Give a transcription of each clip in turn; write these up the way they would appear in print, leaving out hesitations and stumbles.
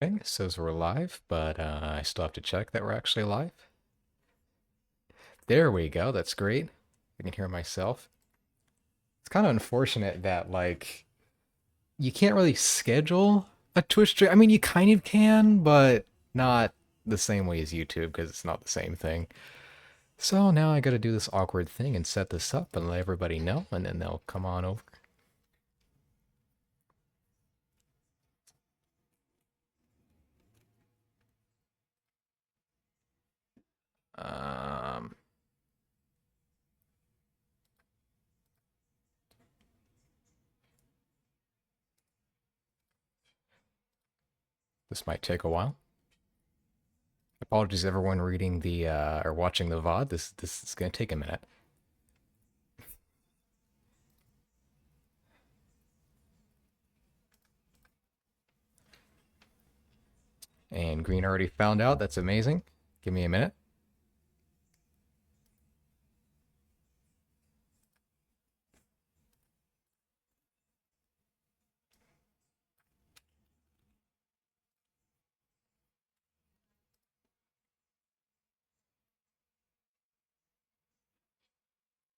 Okay, it says we're live, but I still have to check that we're actually live. There we go. That's great. I can hear myself. It's kind of unfortunate that you can't really schedule a Twitch stream. I mean, you kind of can, but not the same way as YouTube because it's not the same thing. So now I got to do this awkward thing and set this up and let everybody know, and then they'll come on over. Um, this might take a while. Apologies, everyone reading the or watching the VOD. This is gonna take a minute. And Green already found out. That's amazing. Give me a minute.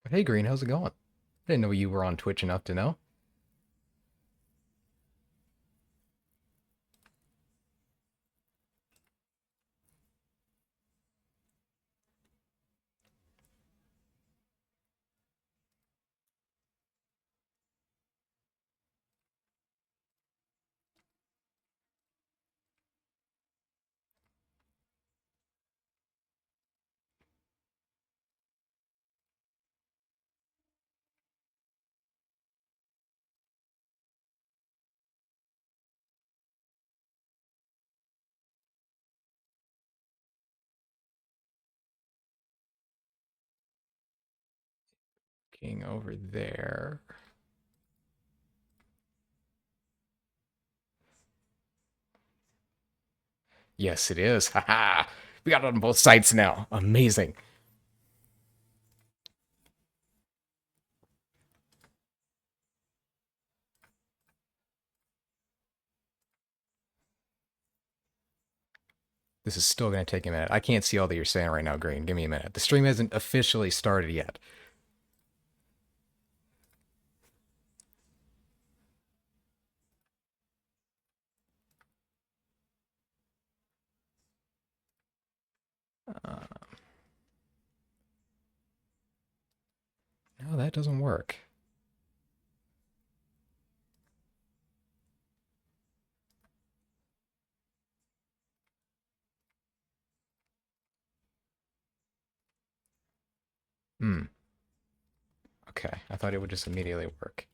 But hey, Green, how's it going? I didn't know you were on Twitch enough to know. King over there. Yes, it is. Haha. We got it on both sites now. Amazing. This is still going to take a minute. I can't see all that you're saying right now, Green. Give me a minute. The stream hasn't officially started yet. Uh, no, that doesn't work. Hmm. Okay. I thought it would just immediately work.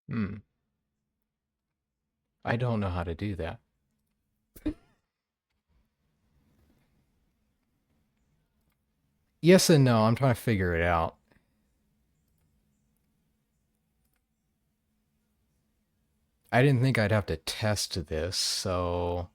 Hmm. I don't know how to do that. Yes and no. I'm trying to figure it out. I didn't think I'd have to test this, so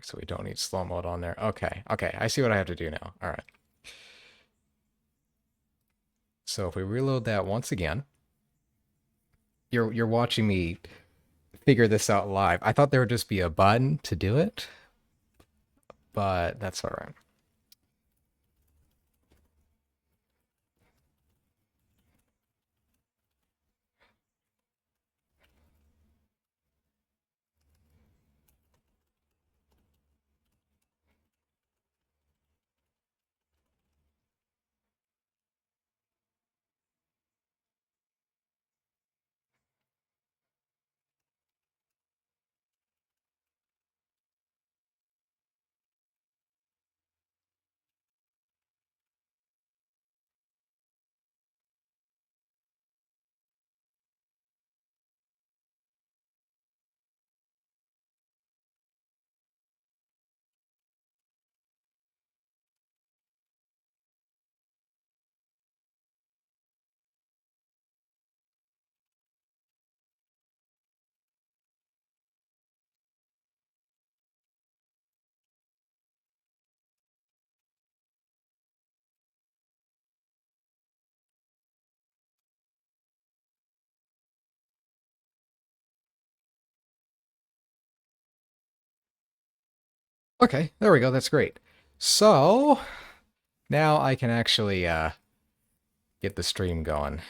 So we don't need slow mode on there. Okay, okay, I see what I have to do now. All right. So if we reload that once again, you're watching me figure this out live. I thought there would just be a button to do it, but that's all right. Okay, there we go. That's great. So now I can actually get the stream going.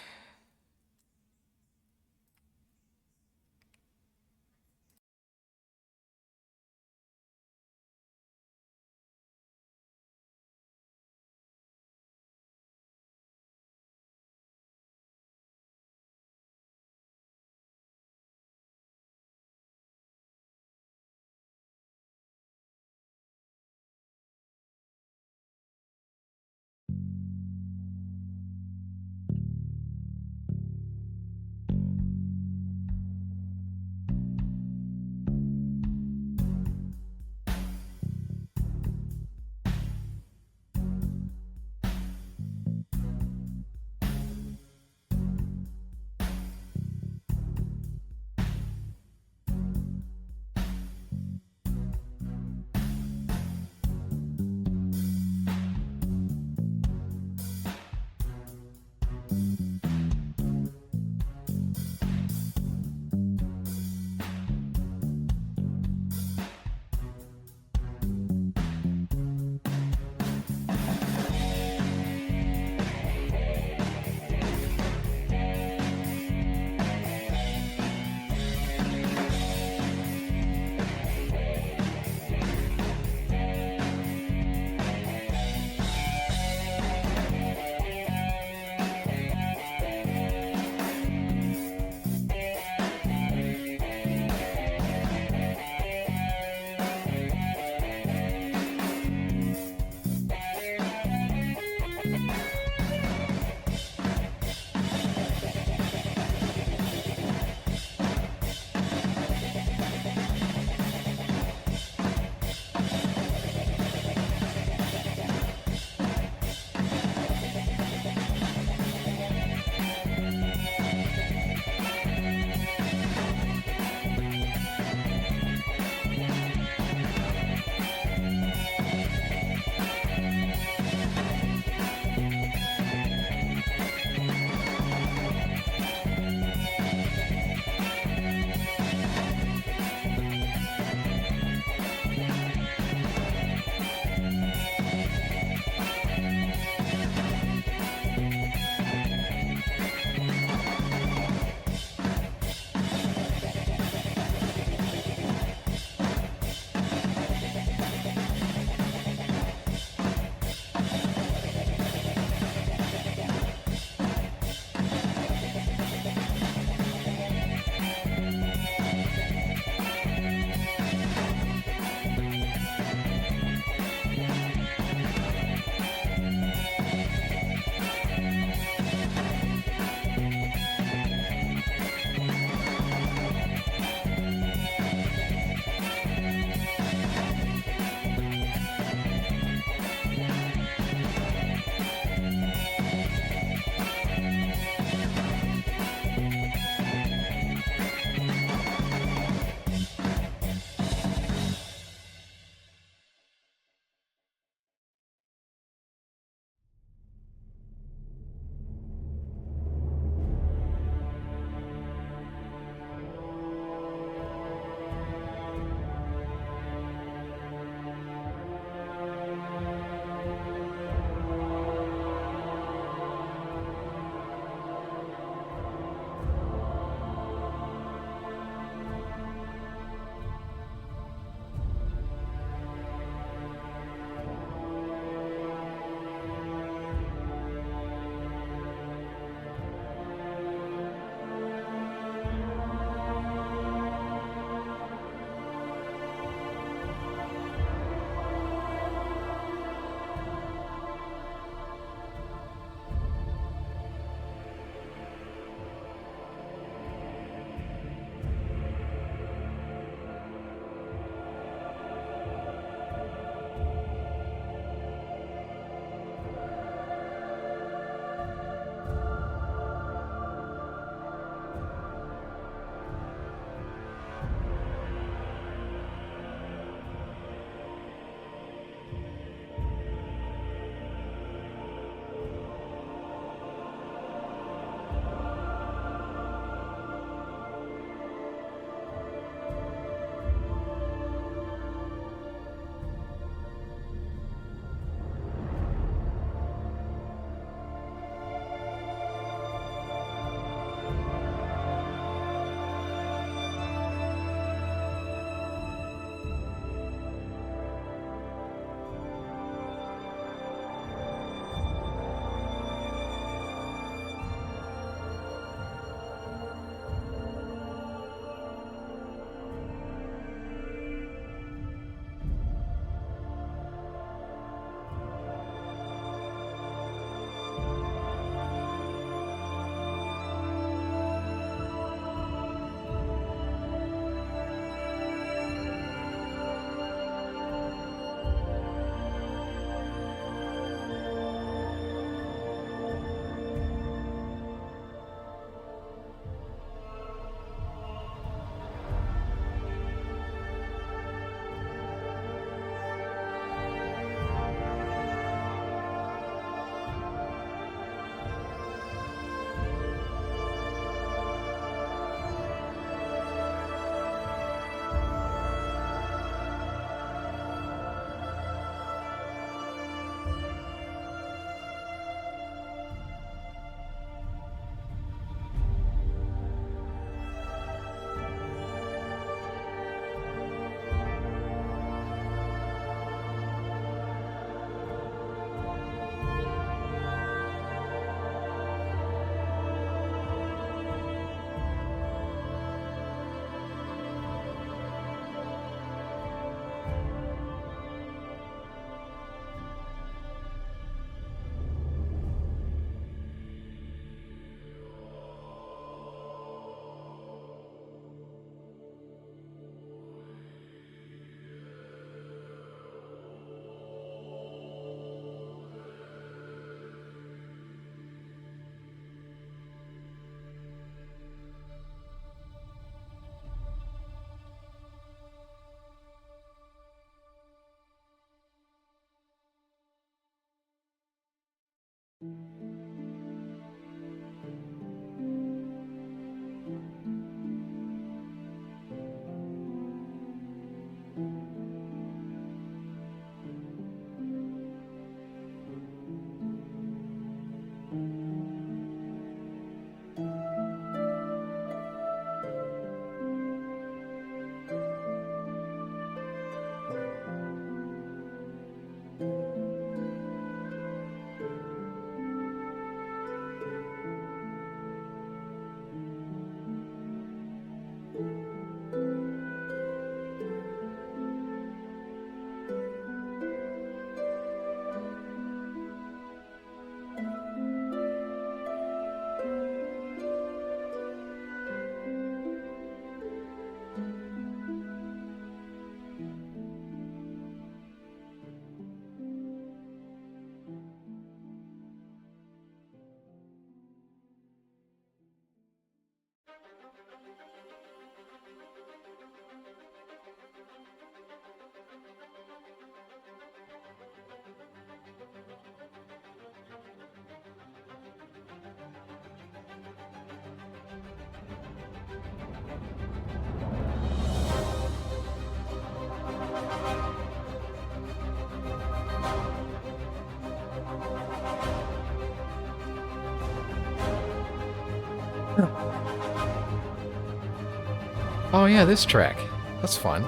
Oh yeah, this track. That's fun.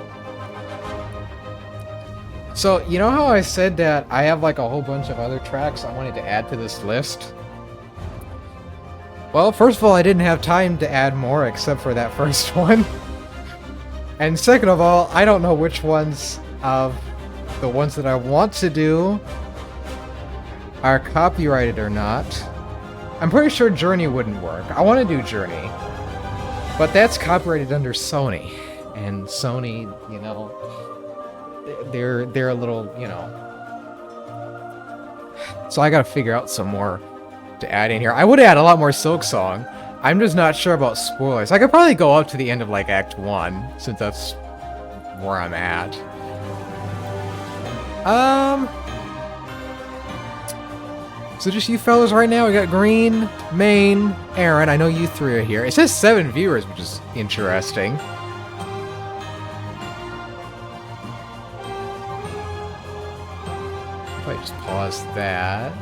So, you know how I said that I have like a whole bunch of other tracks I wanted to add to this list? Well, first of all, I didn't have time to add more except for that first one. And second of all, I don't know which ones of the ones that I want to do are copyrighted or not. I'm pretty sure Journey wouldn't work. I want to do Journey, but that's copyrighted under Sony. And Sony, you know, they're a little, you know. So I gotta figure out some more to add in here. I would add a lot more Silksong. I'm just not sure about spoilers. I could probably go up to the end of like Act 1, since that's where I'm at. So just you fellas right now. We got Green, Main, Aaron. I know you three are here. It says 7 viewers, which is interesting. If I just pause that.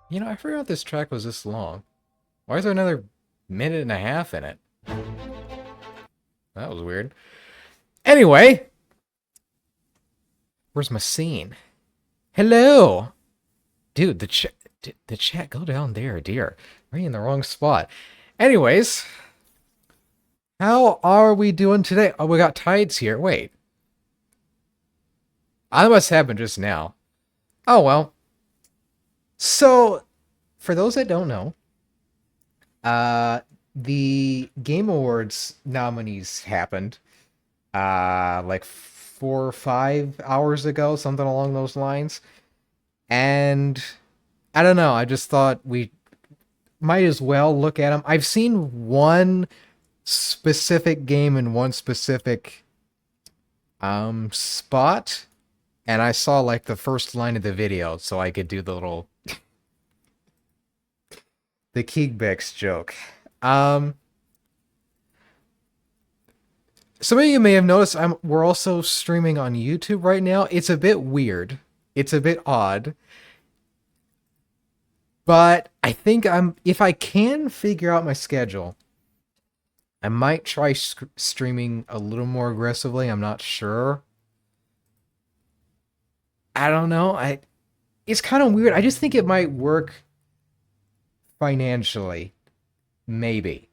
You know, I forgot this track was this long. Why is there another minute and a half in it? That was weird. Anyway. Where's my scene? Hello! Dude, the chat, go down there, dear. Are you in the wrong spot? Anyways. How are we doing today? Oh, we got Tides here. Wait. That must happen just now. Oh, well. So, for those that don't know, the Game Awards nominees happened like 4 or 5 hours ago, something along those lines. And I don't know, I just thought we might as well look at them. I've seen one specific game in one specific spot, and I saw like the first line of the video, so I could do the little the Keighbex joke. Some of you may have noticed we're also streaming on YouTube right now. It's a bit weird. It's a bit odd. But I think if I can figure out my schedule, I might try streaming a little more aggressively. I'm not sure. I don't know. It's kind of weird. I just think it might work financially. Maybe.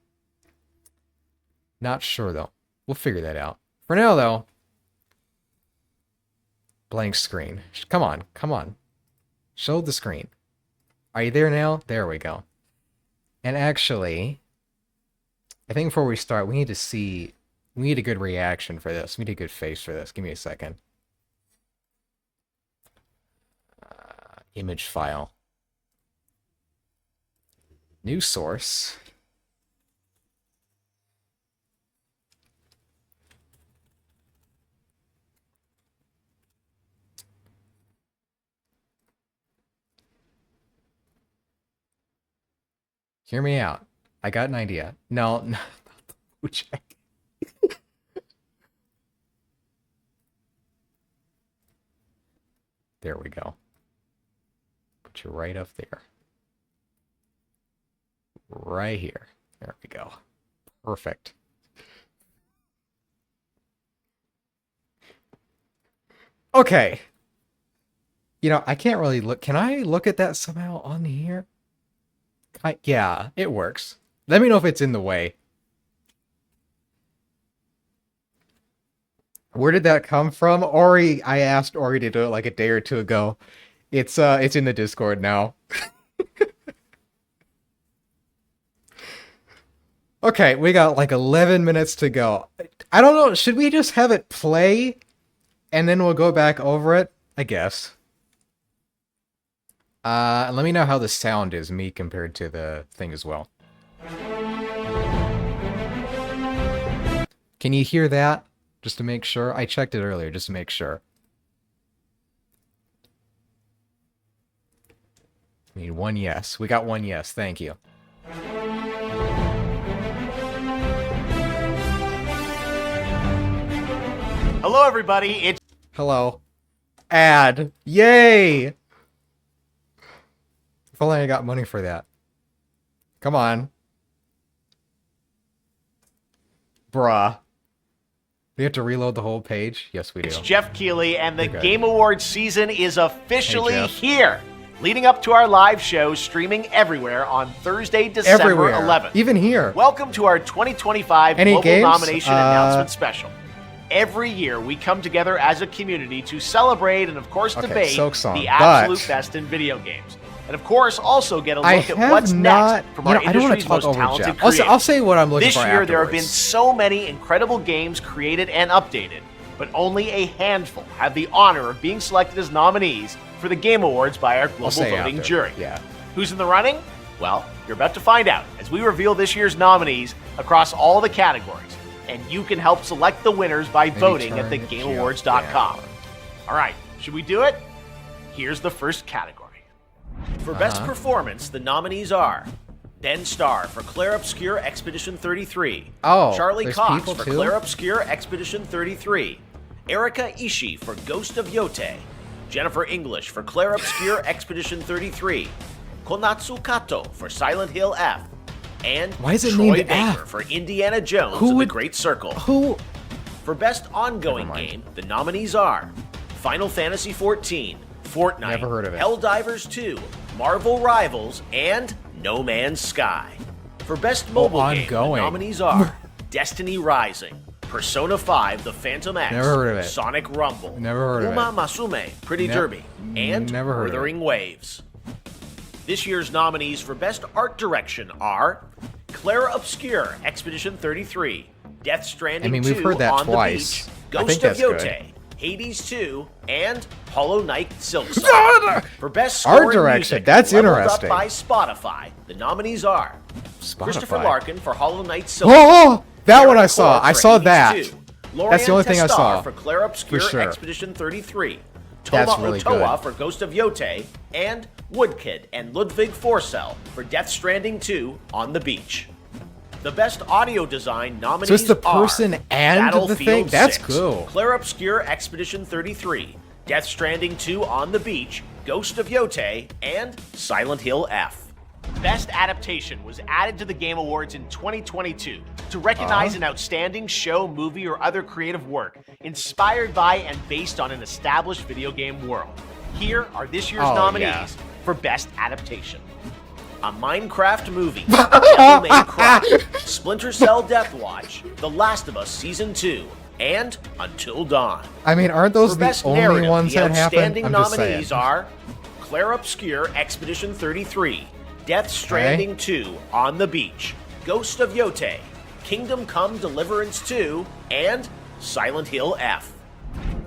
Not sure, though. We'll figure that out. For now, though, blank screen. Come on, come on. Show the screen. Are you there now? There we go. And actually, I think before we start, we need a good reaction for this. We need a good face for this. Give me a second. Image file. New source. Hear me out. I got an idea. No, not the blue check. There we go. Put you right up there. Right here. There we go. Perfect. Okay. You know, I can't really look. Can I look at that somehow on here? Yeah, it works. Let me know if it's in the way. Where did that come from? Ori, I asked Ori to do it like a day or two ago. It's in the Discord now. Okay, we got like 11 minutes to go. I don't know, should we just have it play and then we'll go back over it? I guess. Let me know how the sound is, me compared to the thing as well. Can you hear that? Just to make sure. I checked it earlier, just to make sure. We need one yes. We got one yes. Thank you. Hello, everybody. It's Hello. Ad. Yay! If only I got money for that. Come on. Bruh. We have to reload the whole page? Yes, we do. It's Geoff Keighley, and the Okay. Game Awards season is officially Hey, Geoff. here. Leading up to our live show streaming everywhere on Thursday, December Everywhere. 11th. Even here. Welcome to our 2025 Any Global games? Nomination Announcement Special. Every year, we come together as a community to celebrate and, of course, Okay, debate Silksong, the absolute but- best in video games. And, of course, also get a I look at have what's not. next from You our know, I don't want to industry's talk most over talented Jeff. creators. I'll say what I'm looking This for year, there have been afterwards. so many incredible games created and updated, but only a handful have the honor of being selected as nominees for the Game Awards by our I'll global say voting after. jury. Yeah. Who's in the running? Well, you're about to find out as we reveal this year's nominees across all the categories, and you can help select the winners by voting at turn it thegameawards.com. down. All right, should we do it? Here's the first category. For Best Performance, the nominees are Ben Starr for Claire Obscure Expedition 33, Oh, Charlie there's Cox people for too? Claire Obscure Expedition 33, Erika Ishii for Ghost of Yote, Jennifer English for Claire Obscure Expedition 33, Konatsu Kato for Silent Hill F, and Why is it Troy named Baker F? for Indiana Jones Who and would- the Great Circle. Who? For Best Ongoing Never mind. Game, the nominees are Final Fantasy XIV, Fortnite, Never heard of it. Helldivers 2, Marvel Rivals, and No Man's Sky. For Best Mobile Game, the ongoing. nominees are Destiny Rising, Persona 5, The Phantom X, Never heard of it. Sonic Rumble, Never heard of Uma it. Masume, Pretty Ne- Derby, and never heard of it. Wuthering Waves. This year's nominees for Best Art Direction are Claire Obscure, Expedition 33, Death Stranding I mean, we've 2, heard that On twice. the Beach, I Ghost think of that's Yote, good. Hades 2, and Hollow Knight Silksong. For Best Score Art and direction, Music, that's leveled interesting. Up by Spotify, the nominees are Christopher Spotify. Larkin for Hollow Knight Silksong. Oh, that Aaron one I saw. Clark I for saw Hades that. 2, That's the only thing I Lorian saw. Testar for Claire Obscure For sure. Expedition 33, Toma That's really Otoa good. for Ghost of Yote, and Woodkid and Ludwig Forsell for Death Stranding 2 On the Beach. The Best Audio Design nominees So it's the are person and the Battlefield thing? That's 6, cool. Claire Obscure Expedition 33, Death Stranding 2 On the Beach, Ghost of Yote, and Silent Hill F. Best Adaptation was added to the Game Awards in 2022 to recognize an outstanding show, movie, or other creative work inspired by and based on an established video game world. Here are this year's Oh, nominees yeah. for Best Adaptation. A Minecraft Movie, Devil May Cry, Splinter Cell Deathwatch, The Last of Us Season 2, and Until Dawn. I mean, aren't those For the Best only Narrative, ones the that happen? outstanding I'm just saying. nominees are Claire Obscure Expedition 33, Death Stranding 2 On the Beach, Ghost of Yote, Kingdom Come Deliverance 2, and Silent Hill F.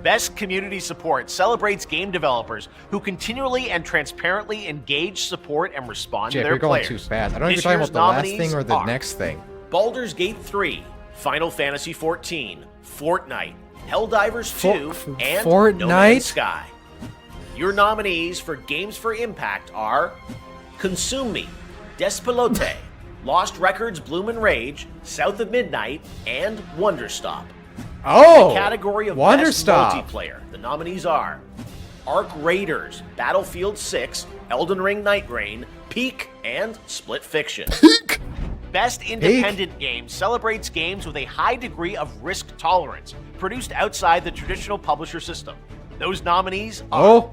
Best Community Support celebrates game developers who continually and transparently engage, support, and respond Jay, to their you're going players. too fast. I don't know if This you're talking year's about the last nominees thing or the are next thing. Baldur's Gate 3, Final Fantasy XIV, Fortnite, Helldivers 2, and No Fortnite? Man's Sky. Your nominees for Games for Impact are Consume Me, Despelote, Lost Records Bloom and Rage, South of Midnight, and Wonderstop. Oh, Category of Best Wonderstop. Multiplayer. The nominees are Arc Raiders, Battlefield 6, Elden Ring Night Rain, Peak, and Split Fiction. Best Independent Game celebrates games with a high degree of risk tolerance, produced outside the traditional publisher system. Those nominees are Oh,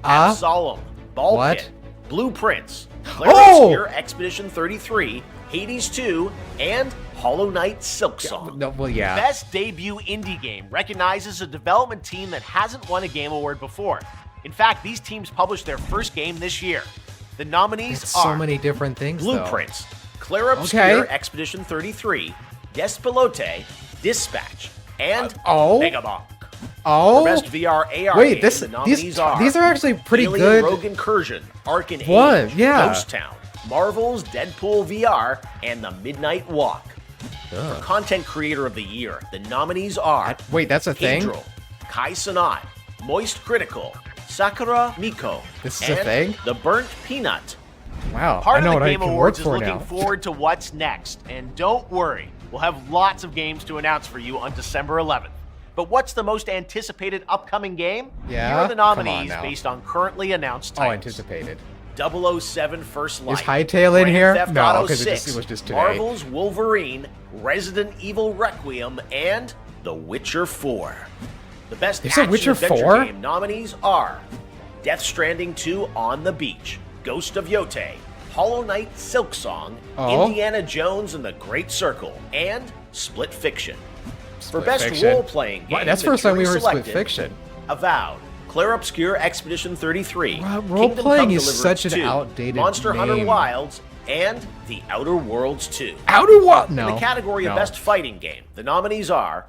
Absalom, Ball What? Pit, Blueprints, Claire Oh! Obscure Expedition 33, Hades 2, and Hollow Knight Silksong. no, well, yeah. Best Debut Indie Game recognizes a development team that hasn't won a Game Award before. In fact, these teams published their first game this year. The nominees It's are so many different things, though. Blueprints, Claire Obscure Okay. Expedition 33, Despelote, Dispatch, and oh. Megabonk. Oh, For Best VR AR wait, game, this the nominees these are these are actually pretty Alien good. Rogue Incursion, Ark and One, Age, yeah. Ghost Town, Marvel's Deadpool VR, and The Midnight Walk. For Content Creator of the Year, the nominees are Wait, that's a thing? Pedro, Kai Sanat, Moist Critical, Sakura Miko, This is and a thing? The Burnt Peanut. Wow, Part I know of what the I Game can work Awards is for looking now. forward to what's next. And don't worry, we'll have lots of games to announce for you on December 11th. But what's the most anticipated upcoming game? Yeah? Here are the Come on nominees now. based on currently announced Oh, titles. anticipated. 007 First Light. Is Hytale in Grand here? Theft No, Auto because it 6, was just today. Marvel's Wolverine, Resident Evil Requiem, and The Witcher 4. The best There's a action Witcher adventure 4? game nominees are Death Stranding 2 On the Beach, Ghost of Yotei, Hollow Knight Silksong, Oh. Indiana Jones and the Great Circle, and Split Fiction. For Split best Fiction. role-playing game, What? That's the the first time we jury heard Split selected Fiction. Avowed, Claire Obscure Expedition 33, Wow, Kingdom role-playing Come is Deliverance such an 2, outdated Monster Hunter name. Wilds, and The Outer Worlds 2. Outer what? No. In the category of no. Best Fighting Game, the nominees are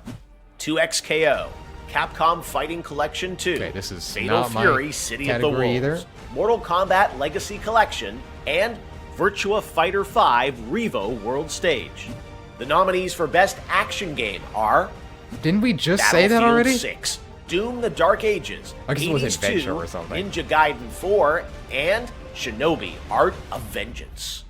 2XKO, Capcom Fighting Collection 2, Okay, this is Fatal not my Fury City of the Wolves, category either. Mortal Kombat Legacy Collection, and Virtua Fighter 5 Revo World Stage. The nominees for Best Action Game are Didn't we just say that Battlefield already? 6, Doom the Dark Ages, I guess it was Hades Adventure 2, or something. Ninja Gaiden 4, and Shinobi Art of Vengeance.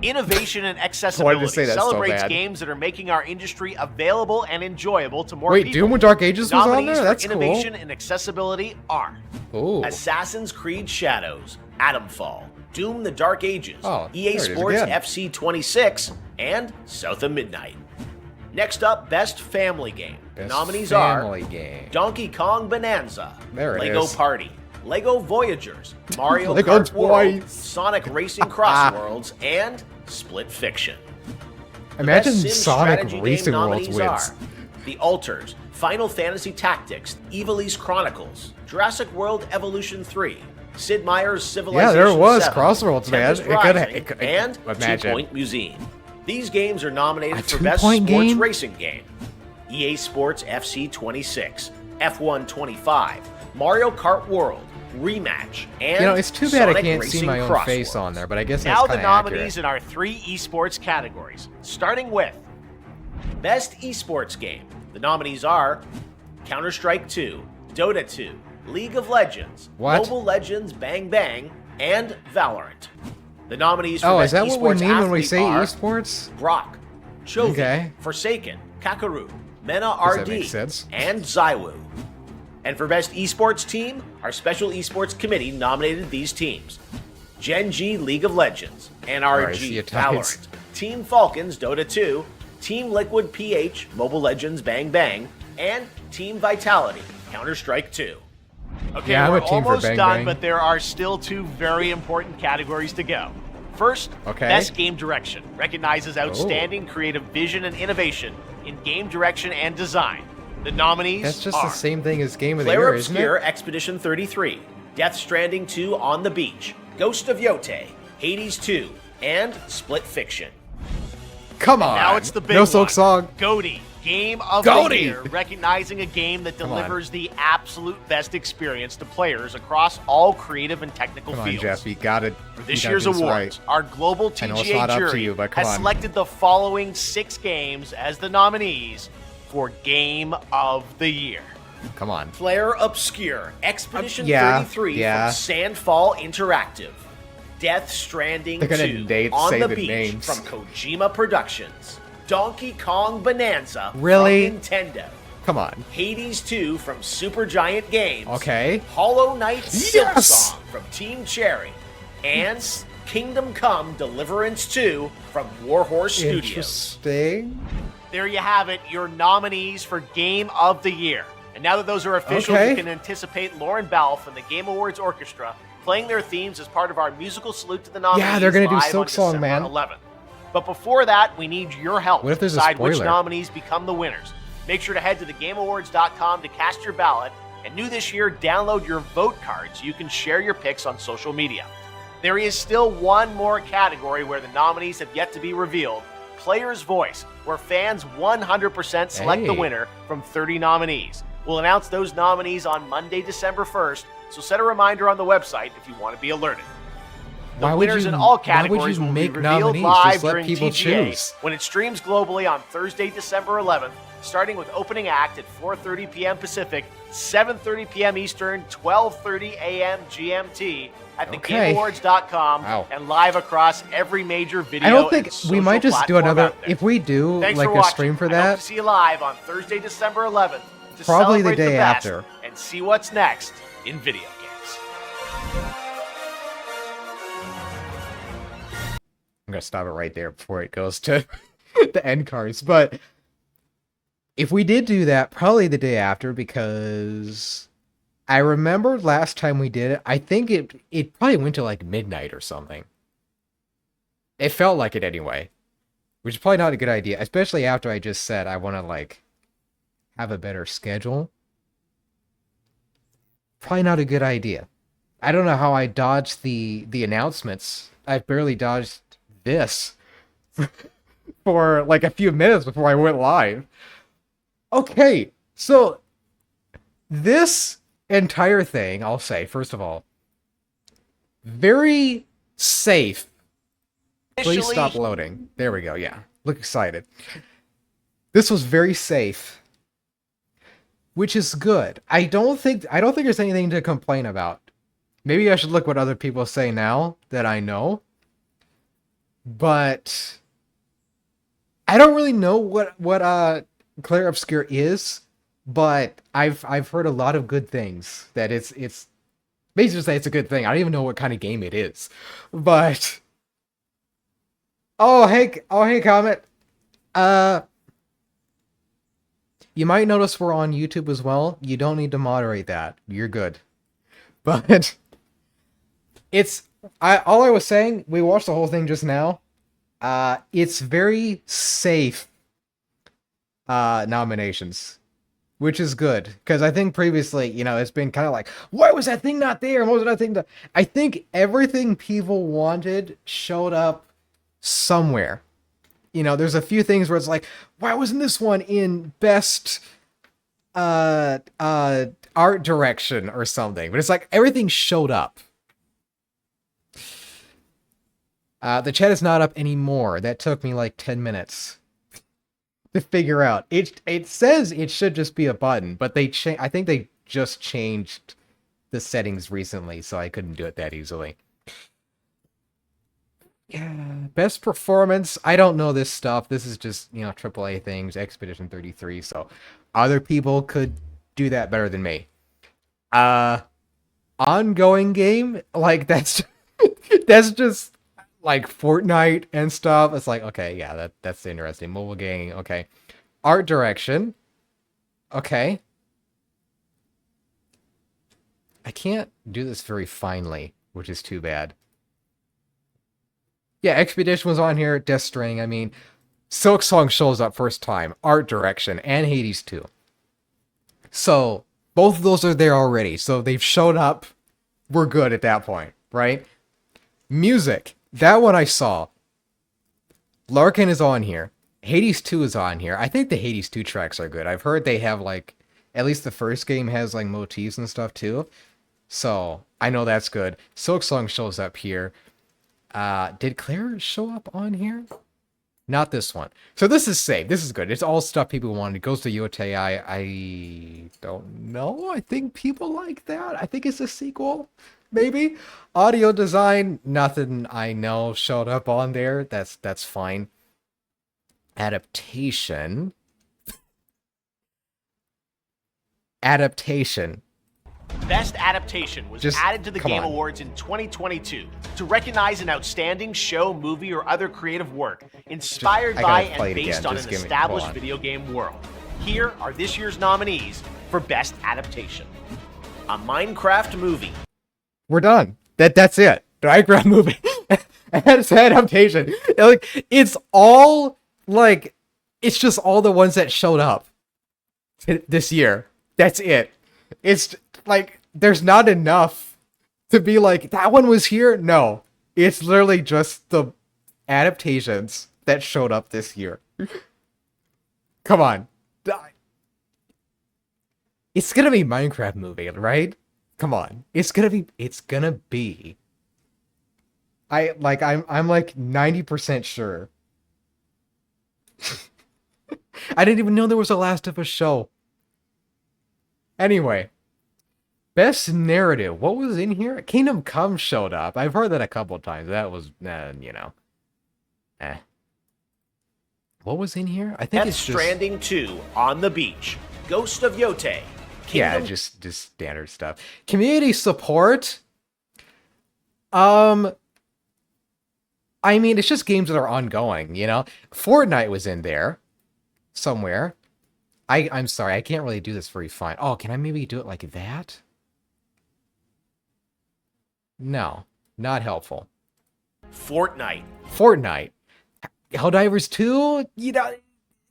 Innovation and accessibility say that so celebrates bad. games that are making our industry available and enjoyable to more Wait, people. Doom with Dark Ages was on Nominees there? for That's innovation and accessibility are cool. Ooh. Assassin's Creed Shadows, Atomfall, Doom the Dark Ages, Oh, EA there it is Sports again. FC 26, and South of Midnight. Next up, Best Family Game. Best Nominees family are game. Donkey Kong Bonanza, There it Lego is. Party, Lego Voyagers, Mario Lego Kart World, Toys. Sonic Racing Cross Worlds, and Split Fiction. Imagine Best Sim Sonic strategy Racing game Worlds nominees wins. are The Alters, Final Fantasy Tactics, Ivalice Chronicles, Jurassic World Evolution 3, Sid Meier's Civilization Yeah, there it was, 7, Crossroads, man. Tempest It coulda- Rising, it could- and imagine. 2 Point Museum. These games are nominated A for Best 2 Point Sports game? Racing Game. EA Sports FC 26, F1 25, Mario Kart World, Rematch, and You know, it's too bad I Sonic can't see Racing my own Cross face on Worlds. there, but I guess Now that's the kind of nominees accurate. in our 3 esports categories, starting with Best Esports Game. The nominees are Counter-Strike 2, Dota 2, League of Legends, What? Mobile Legends Bang Bang, and Valorant. The nominees for Oh, Best is that what we Esports mean when we Athlete say are esports? Brock, Chovy, Okay. Forsaken, Kakaru, Mena Does that RD, make sense? and Zywoo. And for Best Esports Team, our Special Esports Committee nominated these teams. Gen G League of Legends, Alright, see NRG you, Tides. Valorant, Team Falcons Dota 2, Team Liquid PH Mobile Legends Bang Bang, and Team Vitality Counter-Strike 2. Okay, Yeah, I'm we're a team for almost Bang done, Bang. but there are still 2 very important categories to go. First, Okay. Best Game Direction recognizes outstanding creative vision and innovation in game direction and design. The nominees That's just are the same thing as Game of the Claire Year, isn't Obscure it? Expedition 33, Death Stranding 2 On the Beach, Ghost of Yotei, Hades 2, and Split Fiction. Come on. Now it's the big No one. Silksong. GOTY, Game of the GOTY. Year, recognizing a game that Come on. delivers the absolute best experience to players across all creative and technical Come on, fields. Jeff. You got it. For this year's awards, our global I know it's TGA not up to jury you, but come has on. selected the following 6 games as the nominees for Game of the Year. Come on. Claire Obscure, Expedition yeah, 33 yeah. from Sandfall Interactive. Death Stranding They're gonna 2 On say the the Beach names. from Kojima Productions. Donkey Kong Bonanza Really? from Nintendo. Come on. Hades 2 from Supergiant Games. Okay. Hollow Knight Yes! Silksong from Team Cherry. And Kingdom Come Deliverance 2 from Warhorse Studios. Interesting. There you have it, your nominees for Game of the Year. And now that those are official, Okay. you can anticipate Lauren Balfe and the Game Awards Orchestra playing their themes as part of our musical salute to the nominees. Yeah, they're gonna do live on Silksong, December man. 11th. But before that, we need your help What if to there's a decide which spoiler? nominees become the winners. Make sure to head to thegameawards.com to cast your ballot, and new this year, download your vote card so you can share your picks on social media. There is still one more category where the nominees have yet to be revealed, Player's Voice, where fans 100% select the Hey. winner from 30 nominees. We'll announce those nominees on Monday, December 1st, so set a reminder on the website if you want to be alerted. The Why would winners you, in all why would categories you will be make revealed nominees? live Just let during people TGA choose. when it streams globally on Thursday, December 11th, starting with opening act at 4:30 p.m. Pacific, 7:30 p.m. Eastern, 12:30 a.m. GMT at thegameawards.com and live across every major video. I don't think and social we might just do platform another. out there. If we do Thanks like for a watching. stream for I hope that, to see you live on Thursday, December 11th to probably the celebrate day best after. and see what's next in video games. I'm gonna stop it right there before it goes to the end cards. But if we did do that, probably the day after, because I remember last time we did it, I think it probably went to like midnight or something. It felt like it anyway, which is probably not a good idea, especially after I just said I want to like have a better schedule. Probably not a good idea. I don't know how I dodged the announcements. I've barely dodged this for like a few minutes before I went live. Okay, so this entire thing, I'll say, first of all, very safe. Please stop loading. There we go, yeah. Look excited. This was very safe, which is good. I don't think there's anything to complain about. Maybe I should look what other people say now that I know. But I don't really know what Claire Obscure is, but I've heard a lot of good things. That it's basically say it's a good thing. I don't even know what kind of game it is. But hey Comet. You might notice we're on YouTube as well. You don't need to moderate that. You're good. But all I was saying, we watched the whole thing just now. It's very safe nominations, which is good, because I think previously, it's been kind of like, why was that thing not there? What was that thing? I think everything people wanted showed up somewhere. There's a few things where it's like, why wasn't this one in best art direction or something? But it's like everything showed up. The chat is not up anymore. That took me like 10 minutes to figure out. It says it should just be a button, but I think they just changed the settings recently, so I couldn't do it that easily. Yeah, best performance. I don't know this stuff. This is just, AAA things, Expedition 33, so other people could do that better than me. Ongoing game, like that's just like Fortnite and stuff. It's like, okay, yeah, that's interesting. Mobile gaming, okay. Art direction, okay. I can't do this very finely, which is too bad. Yeah, Expedition was on here. Death Stranding, I mean, Silksong shows up first time. Art direction, and Hades 2. So, both of those are there already. So, they've showed up. We're good at that point, right? Music. That one I saw. Larkin is on here. Hades 2 is on here. I think the Hades 2 tracks are good. I've heard they have, like, at least the first game has, like, motifs and stuff, too. So, I know that's good. Silksong shows up here. Did Claire show up on here? Not this one. So this is safe. This is good. It's all stuff people wanted. It goes to Yotei. I don't know. I think people like that. I think it's a sequel. Maybe. Audio design, nothing I know showed up on there. That's fine. Adaptation. Best Adaptation was added to the Game Awards in 2022 to recognize an outstanding show, movie, or other creative work inspired by and based on an established video game world. Here are this year's nominees for Best Adaptation. A Minecraft movie. We're done. That's it. Minecraft movie. Best Adaptation. It's all, it's just all the ones that showed up this year. That's it. It's like, there's not enough to be like, that one was here. No, it's literally just the adaptations that showed up this year. Come on. It's gonna be Minecraft movie, right? Come on. It's gonna be I'm like 90% sure. I didn't even know there was a Last of Us show. Anyway, best narrative. What was in here? Kingdom Come showed up. I've heard that a couple times. That was, eh. What was in here? I think Death it's just Stranding 2 on the beach. Ghost of Yote. yeah, Kingdom just standard stuff. Community support. Um, I mean, it's just games that are ongoing. Fortnite was in there somewhere. I'm sorry, I can't really do this very fine. Oh, can I maybe do it like that? No, not helpful. Fortnite. Fortnite. Helldivers 2,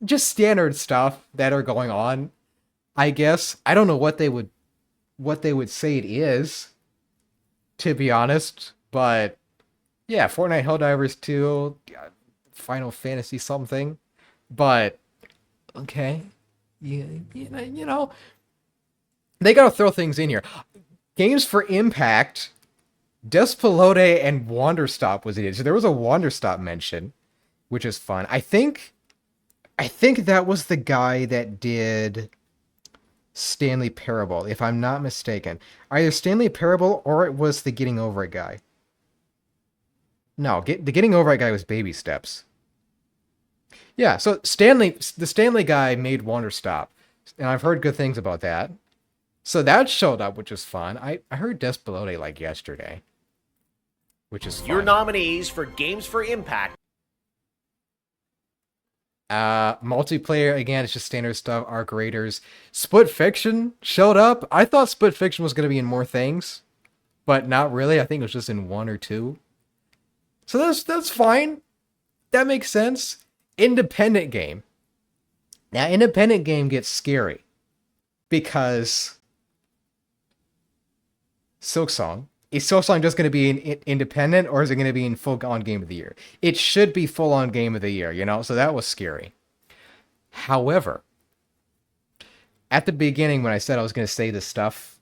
just standard stuff that are going on, I guess. I don't know what they would say it is, to be honest, but yeah, Fortnite, Helldivers 2, Final Fantasy something. But okay. They gotta throw things in here. Games for Impact, Despelote and Wanderstop was in it. So there was a Wanderstop mention, which is fun. I think that was the guy that did Stanley Parable, if I'm not mistaken. Either Stanley Parable or it was the Getting Over It guy. No, the Getting Over It guy was Baby Steps. Yeah, so the Stanley guy made Wanderstop, and I've heard good things about that. So that showed up, which is fun. I heard Despelote like yesterday, which is fun. Your nominees for Games for Impact. Multiplayer, again, it's just standard stuff. Arc Raiders. Split Fiction showed up. I thought Split Fiction was going to be in more things, but not really. I think it was just in one or two. So that's fine. That makes sense. Independent game. Now, independent game gets scary because Silksong. Is Silksong just going to be an independent, or is it going to be in full-on Game of the Year? It should be full-on Game of the Year, so that was scary. However, at the beginning when I said I was going to say the stuff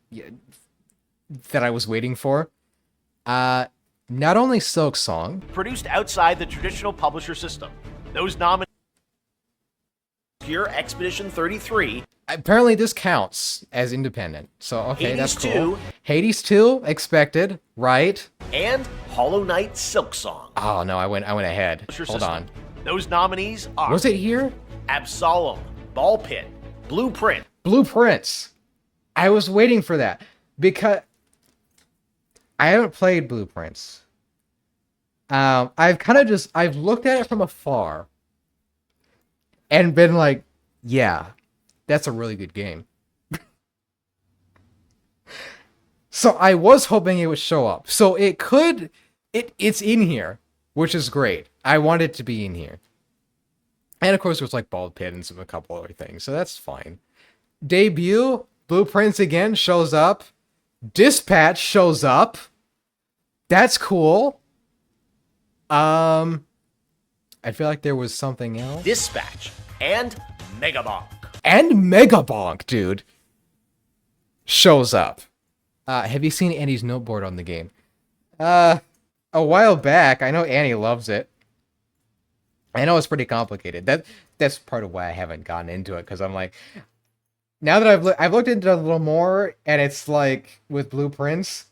that I was waiting for, not only Silksong, Produced outside the traditional publisher system. Those nominees. Pure Expedition 33. apparently this counts as independent. So, okay, Hades that's cool. 2. Hades 2, expected, right? And Hollow Knight Silksong. Oh, no, I went ahead. Publisher Hold system. on. Those nominees are Was it here? Absolem, Ball Pit, Blueprint. Blueprints. I was waiting for that because I haven't played Blueprints. I've looked at it from afar and been like, yeah, that's a really good game. So I was hoping it would show up. So it's in here, which is great. I want it to be in here. And of course there's like Bald Pit and a couple other things, so that's fine. Debut, Blueprints again shows up. Dispatch shows up. That's cool. I feel like there was something else. Dispatch and Megabonk. And Megabonk, dude, shows up. Have you seen Annie's noteboard on the game? A while back. I know Annie loves it. I know it's pretty complicated. That's part of why I haven't gotten into it, because I'm like, now that I've looked into it a little more, and it's like with Blueprints,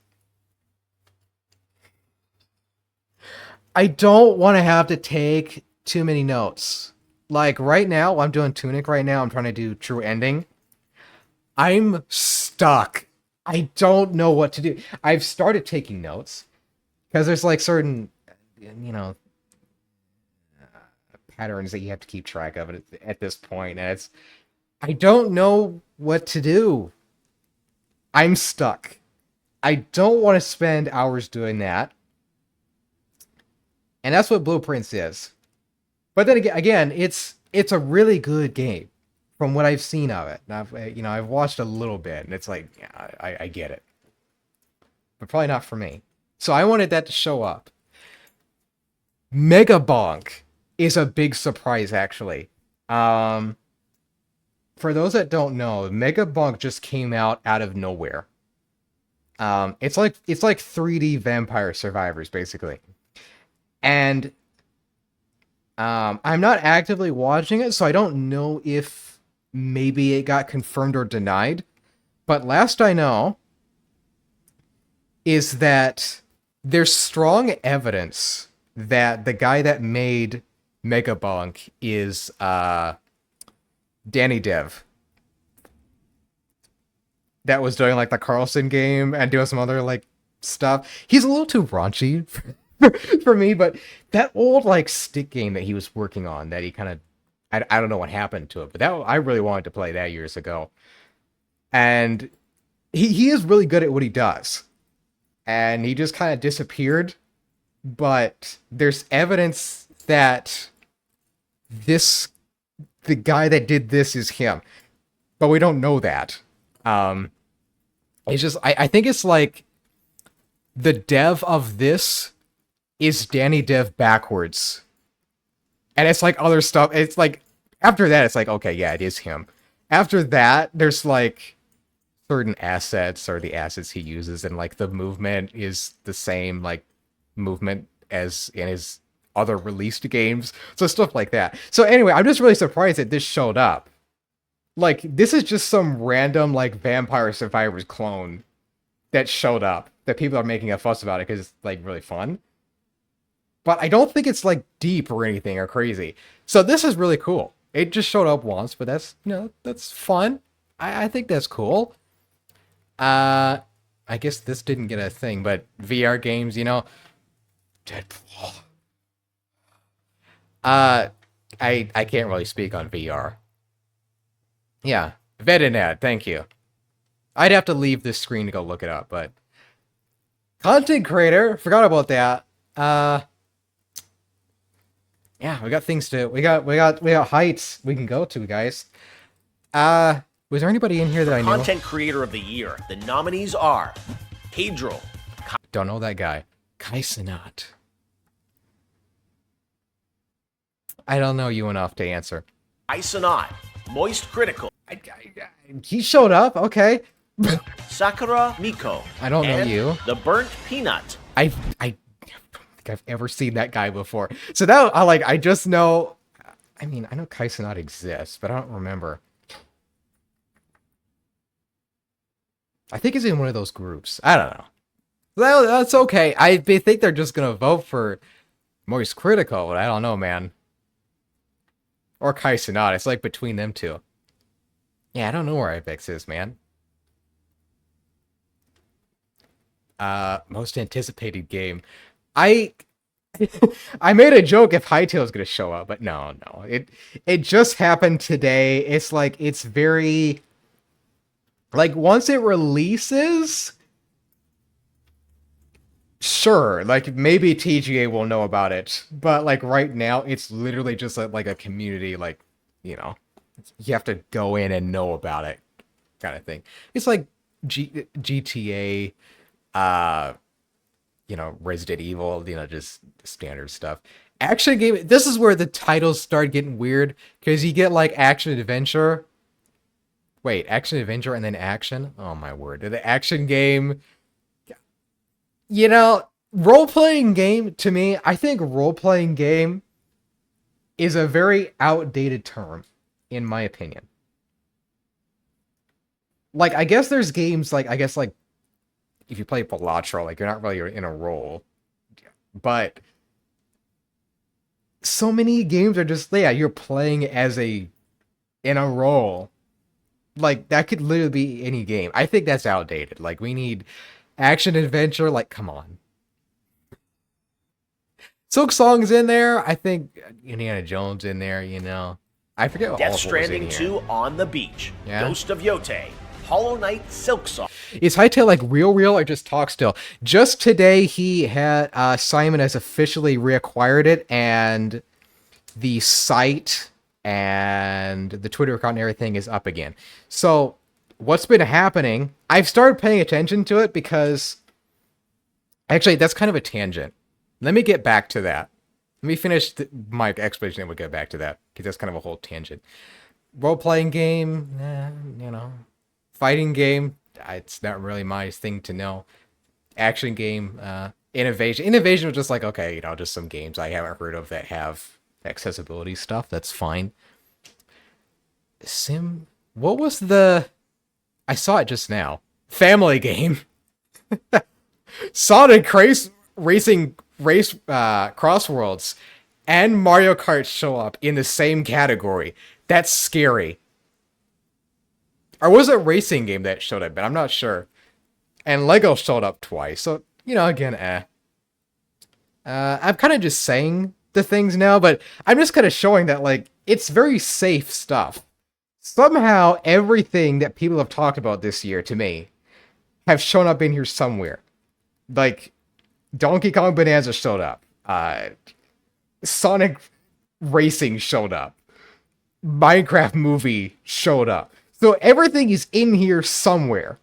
I don't want to have to take too many notes. Like right now, I'm doing Tunic right now. I'm trying to do True Ending. I'm stuck. I don't know what to do. I've started taking notes because there's like certain, patterns that you have to keep track of at this point, and I don't know what to do. I'm stuck. I don't want to spend hours doing that. And that's what Blueprints is. But then again, it's a really good game from what I've seen of it. And I've watched a little bit, and it's like, yeah, I get it. But probably not for me. So I wanted that to show up. Megabonk is a big surprise, actually. For those that don't know, Megabonk just came out of nowhere. It's like 3D Vampire Survivors, basically. And I'm not actively watching it, so I don't know if maybe it got confirmed or denied. But last I know is that there's strong evidence that the guy that made Megabunk is Danny Dev, that was doing like the Carlson game and doing some other like stuff. He's a little too raunchy for me, but that old like stick game that he was working on, that he kind of, I don't know what happened to it, but that I really wanted to play that years ago. And he is really good at what he does, and he just kind of disappeared. But there's evidence that the guy that did this is him, but we don't know that. It's just I think it's like the dev of this is Danny Dev backwards, and it's like other stuff. It's like after that, it's like, okay, yeah, it is him. After that, there's like certain assets or the assets he uses, and like the movement is the same like movement as in his other released games, so stuff like that. So anyway, I'm just really surprised that this showed up. Like, this is just some random like Vampire Survivors clone that showed up that people are making a fuss about it because it's like really fun. But I don't think it's like deep or anything or crazy. So this is really cool. It just showed up once, but that's, you know, that's fun. I think that's cool. I guess this didn't get a thing, but VR games, you know, Deadpool. I can't really speak on VR. Yeah, Vedinad, thank you. I'd have to leave this screen to go look it up, but content creator, forgot about that. Yeah, we got things to we got heights we can go to, guys. Was there anybody in here that I know? Content Creator of the Year. The nominees are Pedro. Don't know that guy. Kai Cenat. I don't know you enough to answer. Isonaut. Moist Critical. He showed up, okay. Sakura Miko. I don't know and you. The Burnt Peanut. I don't think I've ever seen that guy before. So that I just know. I mean, I know Kai Cenat exists, but I don't remember. I think he's in one of those groups. I don't know. Well, that's okay. I think they're just gonna vote for Moist Critical, but I don't know, man. Or Kai Cenat. It's like between them two. Yeah, I don't know where Ibex is, man. Most anticipated game. I made a joke if Hytale's gonna show up, but no. It just happened today. It's like, it's very like, once it releases, sure, like maybe TGA will know about it, but like right now it's literally just like a community, like, you know, you have to go in and know about it kind of thing. It's like GTA, you know, Resident Evil, you know, just standard stuff. Action game, this is where the titles start getting weird, because you get like action adventure. Wait, action adventure and then action? Oh my word. The action game, you know, role-playing game, to me, I think role-playing game is a very outdated term, in my opinion. Like, I guess there's games like, if you play Balatro, like, you're not really in a role. But so many games are just, yeah, you're playing as in a role. Like, that could literally be any game. I think that's outdated. Like, we need action adventure. Like, come on. Silksong's in there. I think Indiana Jones in there, you know. I forget what Death all of what was in Stranding here. 2 On the Beach. Yeah. Ghost of Yote. Hollow Knight Silksong. Is Hytale like real or just talk still? Just today he had Simon has officially reacquired it, and the site and the Twitter account and everything is up again. So what's been happening, I've started paying attention to it because actually that's kind of a tangent. Let me get back to that. Let me finish my explanation and we'll get back to that, because that's kind of a whole tangent. Role-playing game, you know. Fighting game, it's not really my thing to know. Action game, Innovation was just like, okay, just some games I haven't heard of that have accessibility stuff. That's fine. What was the? I saw it just now. Family game. Sonic Racing Race Crossworlds and Mario Kart show up in the same category. That's scary. Or was it a racing game that showed up? But I'm not sure. And Lego showed up twice. So, again, I'm kind of just saying the things now, but I'm just kind of showing that, like, it's very safe stuff. Somehow, everything that people have talked about this year, to me, have shown up in here somewhere. Like, Donkey Kong Bonanza showed up. Sonic Racing showed up. Minecraft movie showed up. So everything is in here somewhere.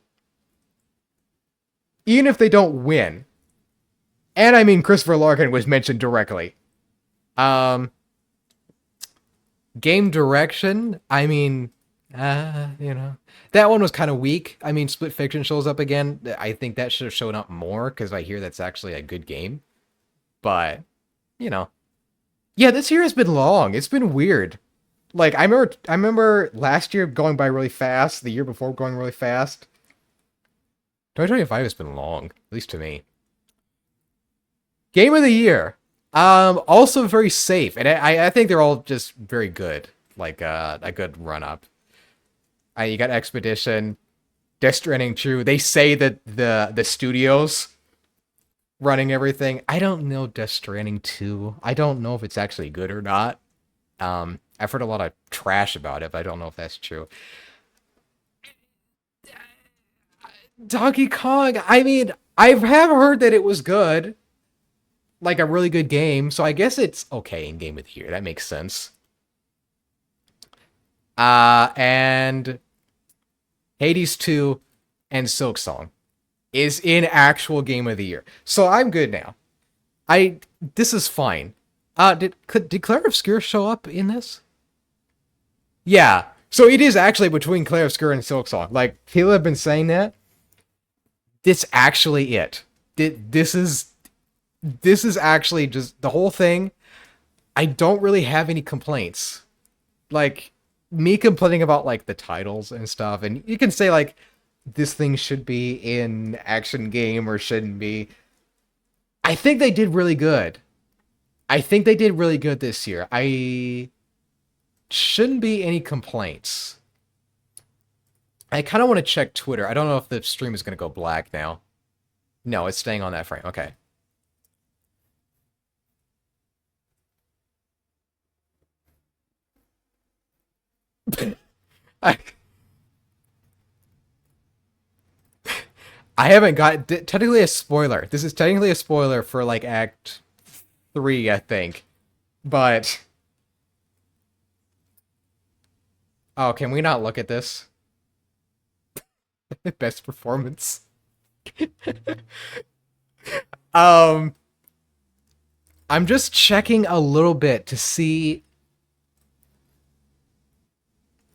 Even if they don't win. And I mean, Christopher Larkin was mentioned directly. Game direction, I mean, that one was kind of weak. I mean, Split Fiction shows up again. I think that should have shown up more because I hear that's actually a good game. But, yeah, this year has been long. It's been weird. Like, I remember last year going by really fast, the year before going really fast. 2025 has been long, at least to me. Game of the year. Also very safe, and I think they're all just very good. Like a good run up. You got Expedition, Death Stranding 2. They say that the studios running everything. I don't know Death Stranding 2. I don't know if it's actually good or not. I've heard a lot of trash about it, but I don't know if that's true. Donkey Kong. I mean, I have heard that it was good. Like a really good game, so I guess it's okay in Game of the Year. That makes sense. And Hades 2 and Silksong is in actual Game of the Year. So I'm good now. This is fine. Did Claire Obscure show up in this? Yeah. So it is actually between Claire Obscure and Silksong. Like, people have been saying that. This actually it. This is actually just the whole thing. I don't really have any complaints. Like, me complaining about, like, the titles and stuff, and you can say, like, this thing should be in action game or shouldn't be. I think they did really good. I think they did really good this year. I shouldn't be any complaints. I kind of want to check Twitter. I don't know if the stream is going to go black now. No, it's staying on that frame. Okay. I haven't got technically a spoiler. This is technically a spoiler for like Act 3, I think. But oh, can we not look at this? Best performance. um I'm just checking a little bit to see.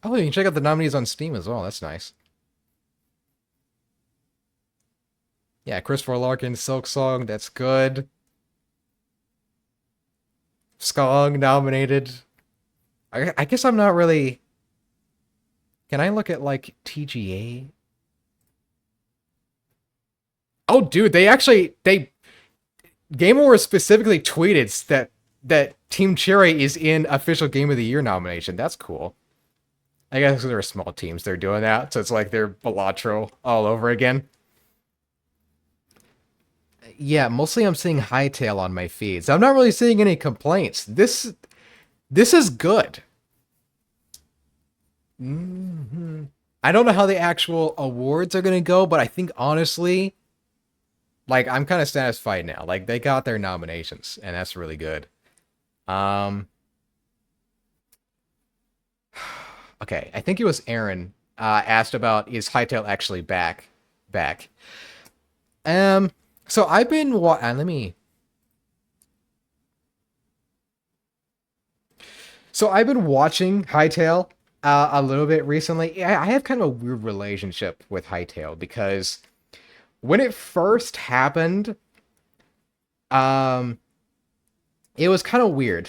Oh, you can check out the nominees on Steam as well. That's nice. Yeah, Christopher Larkin, Silksong, that's good. Skong nominated. I guess I'm not really. Can I look at like TGA? Oh, dude, Game Awards specifically tweeted that Team Cherry is in official Game of the Year nomination. That's cool. I guess they're small teams. They're doing that, so it's like they're Balatro all over again. Yeah, mostly I'm seeing Hightail on my feeds. I'm not really seeing any complaints. This is good. I don't know how the actual awards are gonna go, but I think honestly, like, I'm kind of satisfied now. Like, they got their nominations, and that's really good. Okay, I think it was Aaron asked about, is Hytale actually back? So I've been let me. So I've been watching Hytale a little bit recently. I have kind of a weird relationship with Hytale because when it first happened, Um, it was kind of weird.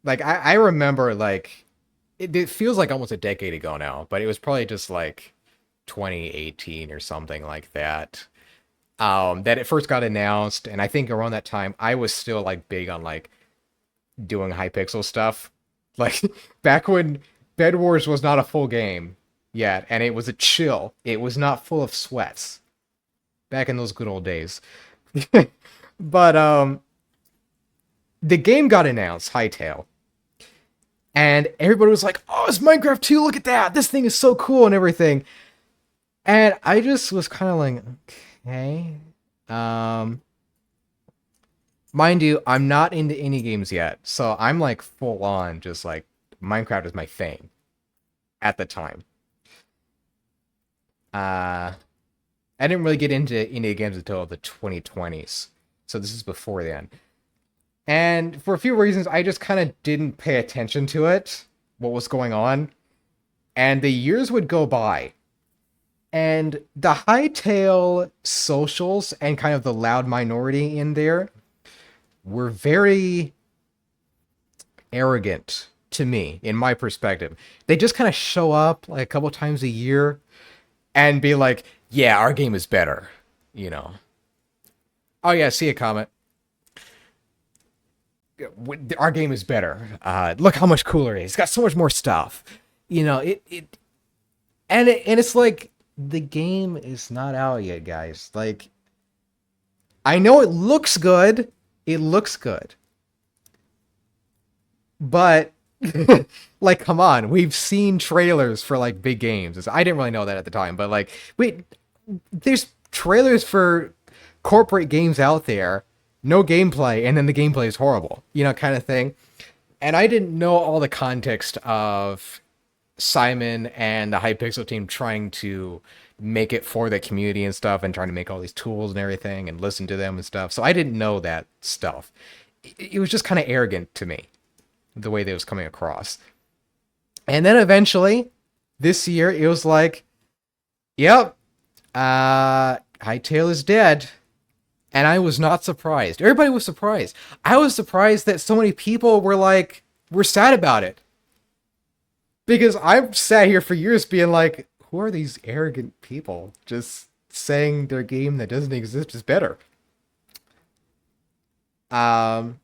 Like I remember like it feels like almost a decade ago now, but it was probably just like 2018 or something like that. That it first got announced, and I think around that time I was still like big on like doing Hypixel stuff. Like back when Bed Wars was not a full game yet, and it was a chill. It was not full of sweats. Back in those good old days. But the game got announced, Hytale. And everybody was like, "Oh, it's Minecraft 2, look at that. This thing is so cool and everything." And I just was kind of like, okay. Um Mind you, I'm not into indie games yet, so I'm like full on just like Minecraft is my thing at the time. Uh I didn't really get into indie games until the 2020s. So this is before then. And for a few reasons, I just kind of didn't pay attention to it, what was going on. And the years would go by. And the Hightail socials and kind of the loud minority in there were very arrogant to me, in my perspective. They just kind of show up like a couple times a year and be like, yeah, our game is better, you know. Oh yeah, see a comment. Our game is better. Look how much cooler it is. It's got so much more stuff. You know, and it's like the game is not out yet, guys. Like I know it looks good. It looks good. But like come on, we've seen trailers for like big games. I didn't really know that at the time, but like wait, there's trailers for corporate games out there, no gameplay, and then the gameplay is horrible, you know, kind of thing. And I didn't know all the context of Simon and the Hypixel team trying to make it for the community and stuff and trying to make all these tools and everything and listen to them and stuff. So I didn't know that stuff. It was just kind of arrogant to me, the way that it was coming across. And then eventually, this year, it was like, yep, Hytale is dead. And I was not surprised. Everybody was surprised. I was surprised that so many people were sad about it. Because I've sat here for years being like, who are these arrogant people just saying their game that doesn't exist is better? And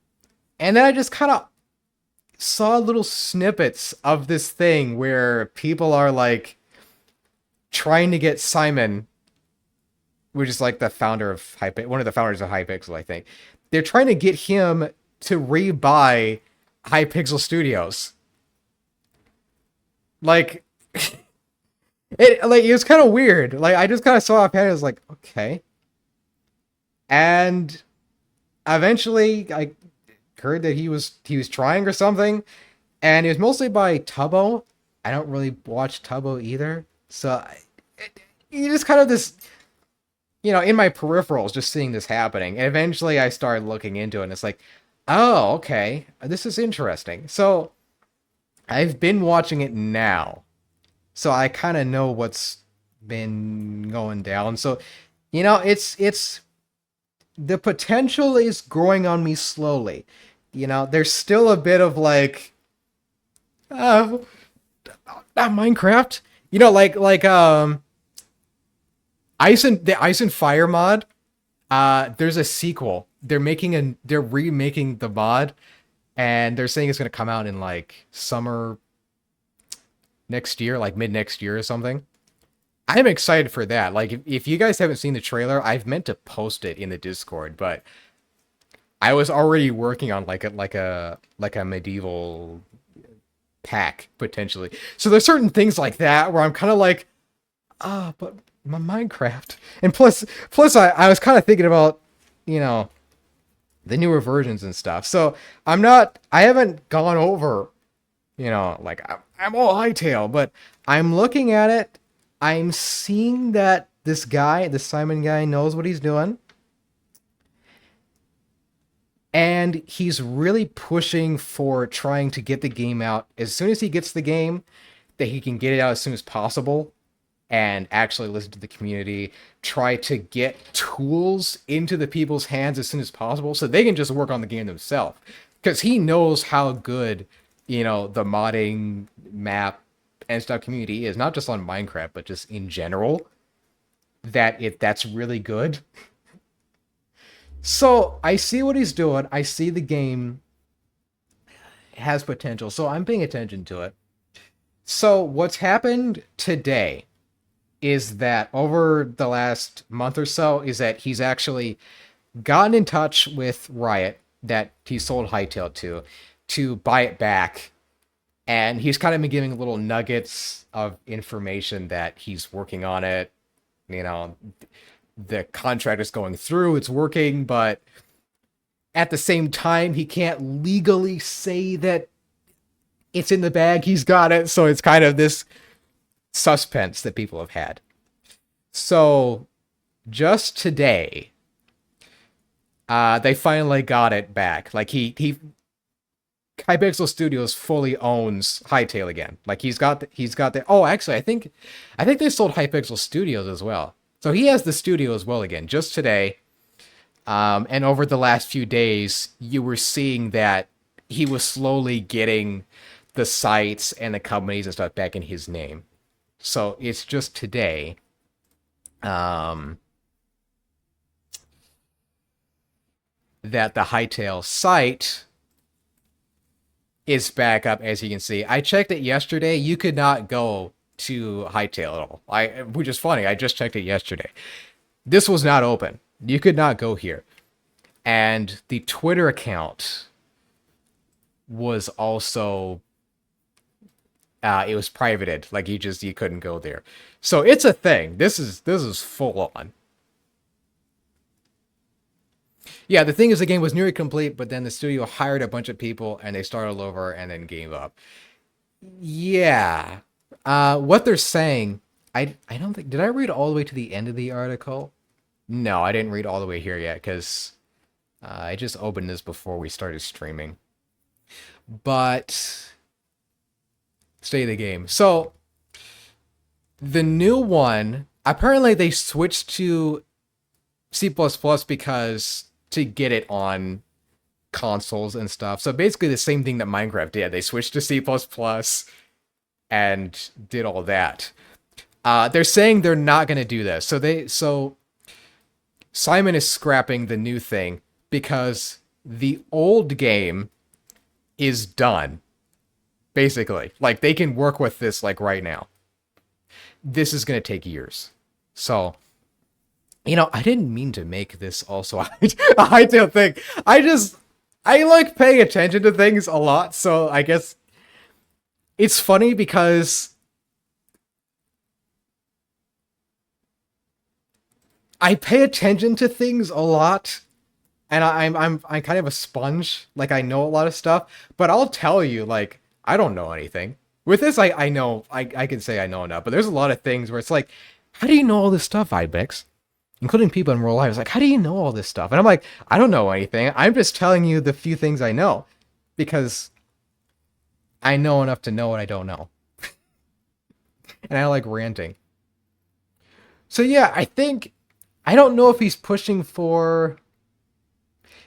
then I just kind of saw little snippets of this thing where people are like trying to get Simon, which is like the founder of one of the founders of Hypixel, I think. They're trying to get him to rebuy Hypixel Studios. Like, it was kind of weird. Like, I just kind of saw it and I was like, okay. And eventually, I heard that he was trying or something, and it was mostly by Tubbo. I don't really watch Tubbo either, so you just kind of this, you know, in my peripherals, just seeing this happening. And eventually, I started looking into it, and it's like, oh, okay, this is interesting. So I've been watching it now, so I kind of know what's been going down. So, you know, it's the potential is growing on me slowly. You know, there's still a bit of like, not Minecraft. You know, like the Ice and Fire mod. There's a sequel. They're remaking the mod, and they're saying it's gonna come out in like summer next year, like mid next year or something. I'm excited for that. Like, if you guys haven't seen the trailer, I've meant to post it in the Discord, but I was already working on like a medieval pack potentially. So there's certain things like that where I'm kind of like, but my Minecraft. And plus I was kind of thinking about, you know, the newer versions and stuff. So I haven't gone over, you know, like I'm all Hytale, but I'm looking at it. I'm seeing that this Simon guy knows what he's doing. And he's really pushing for trying to get the game out as soon as he gets the game, that he can get it out as soon as possible. and actually listen to the community, try to get tools into the people's hands as soon as possible so they can just work on the game themselves. Because he knows how good, the modding map and stuff community is, not just on Minecraft, but just in general, that's really good. So I see what he's doing. I see the game has potential. So I'm paying attention to it. So what's happened today is that over the last month or so is that he's actually gotten in touch with Riot that he sold Hytale to buy it back. And he's kind of been giving little nuggets of information that he's working on it. The contract is going through, it's working, but at the same time, he can't legally say that it's in the bag, he's got it. So it's kind of this suspense that people have had. So just today, they finally got it back. Like Hypixel Studios fully owns Hytale again. Like he's got the. Oh, actually, I think they sold Hypixel Studios as well. So he has the studio as well again. Just today, and over the last few days, you were seeing that he was slowly getting the sites and the companies and stuff back in his name. So it's just today. That the Hytale site is back up, as you can see. I checked it yesterday. You could not go to Hytale at all. Which is funny. I just checked it yesterday. This was not open. You could not go here. And the Twitter account was also it was privated. Like you couldn't go there. So it's a thing. This is full on. Yeah, the thing is the game was nearly complete, but then the studio hired a bunch of people and they started over and then gave up. Yeah. What they're saying, I don't think, did I read all the way to the end of the article? No, I didn't read all the way here yet because I just opened this before we started streaming. But stay the game. So the new one, apparently they switched to C++ because to get it on consoles and stuff. So basically the same thing that Minecraft did. They switched to C++ and did all that. They're saying they're not going to do this. So Simon is scrapping the new thing because the old game is done. Basically, like they can work with this like right now. This is going to take years. So, I didn't mean to make this also a Hytale thing. I like paying attention to things a lot. So I guess it's funny because I pay attention to things a lot. And I'm kind of a sponge. Like I know a lot of stuff, but I'll tell you, like, I don't know anything. With this, I know, I can say I know enough, but there's a lot of things where it's like, how do you know all this stuff, Ibex? Including people in real life. It's like, how do you know all this stuff? And I'm like, I don't know anything. I'm just telling you the few things I know. Because I know enough to know what I don't know. And I like ranting. So yeah, I don't know if he's pushing for...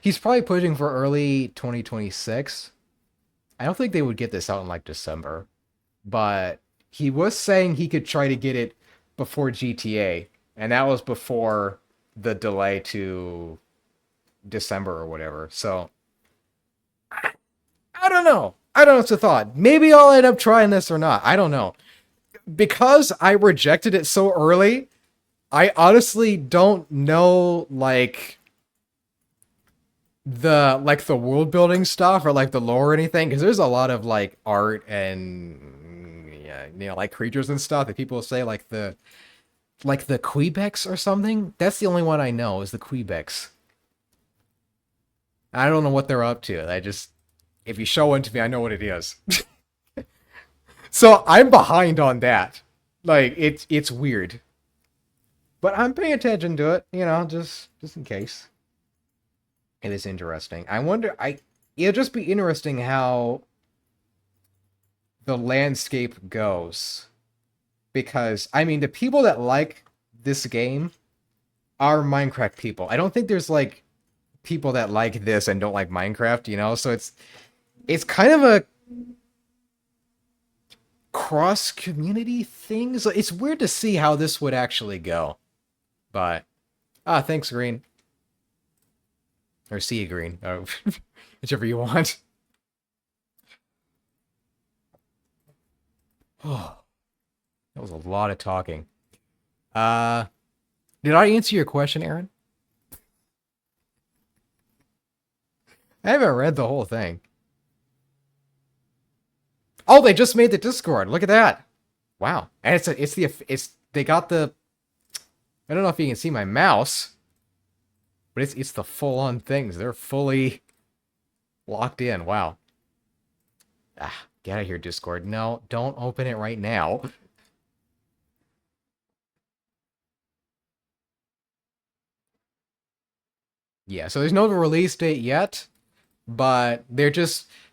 He's probably pushing for early 2026. I don't think they would get this out in like December. But he was saying he could try to get it before GTA. And that was before the delay to December or whatever. So, I don't know. I don't know what's the thought. Maybe I'll end up trying this or not. I don't know. Because I rejected it so early, I honestly don't know, like the world building stuff or like the lore or anything, because there's a lot of like art and like creatures and stuff that people say like the Keighbex or something. That's the only one I know is the Keighbex. I don't know what they're up to. If you show one to me, I know what it is. So I'm behind on that. Like it's weird, but I'm paying attention to it. Just in case. It is interesting. I wonder. It'll just be interesting how the landscape goes, because I mean the people that like this game are Minecraft people. I don't think there's like people that like this and don't like Minecraft, you know? So it's kind of a cross community thing. So it's weird to see how this would actually go. But thanks, Green. Or see you, Green. Oh, whichever you want. Oh, that was a lot of talking. Uh, did I answer your question, Aaron? I haven't read the whole thing. Oh, they just made the Discord. Look at that. Wow. And it's they got the, I don't know if you can see my mouse, but it's the full on things. They're fully locked in. Wow. Get out of here, Discord. No, don't open it right now. Yeah, so there's no release date yet, but they're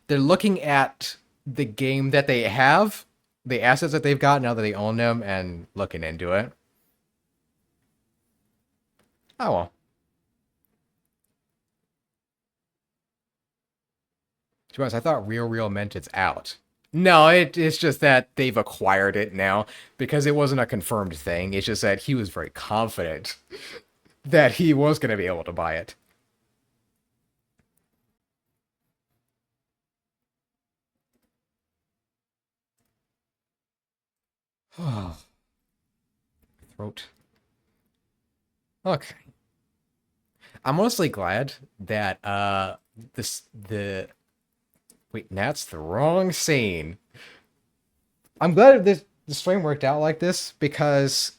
looking at the game that they have, the assets that they've got now that they own them, and looking into it. Oh well. To be honest, I thought Real meant it's out. No, it's just that they've acquired it now because it wasn't a confirmed thing. It's just that he was very confident that he was going to be able to buy it. Throat. Okay. I'm honestly glad that this the wait, that's the wrong scene. I'm glad the stream worked out like this because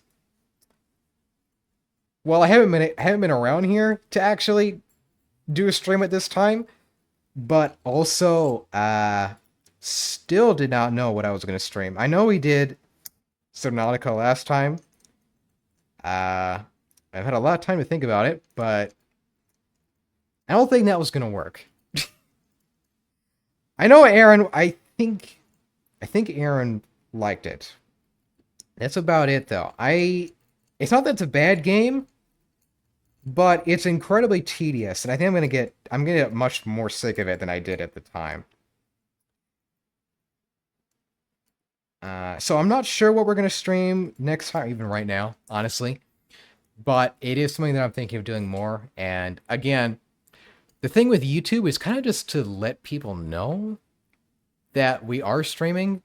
well, I haven't been around here to actually do a stream at this time, but also still did not know what I was going to stream. I know we did Subnautica last time. I've had a lot of time to think about it, but I don't think that was going to work. I know Aaron, I think Aaron liked it. That's about it though. It's not that it's a bad game, but it's incredibly tedious, and I think I'm gonna get much more sick of it than I did at the time. So I'm not sure what we're gonna stream next time, even right now, honestly. But it is something that I'm thinking of doing more. And again, the thing with YouTube is kind of just to let people know that we are streaming.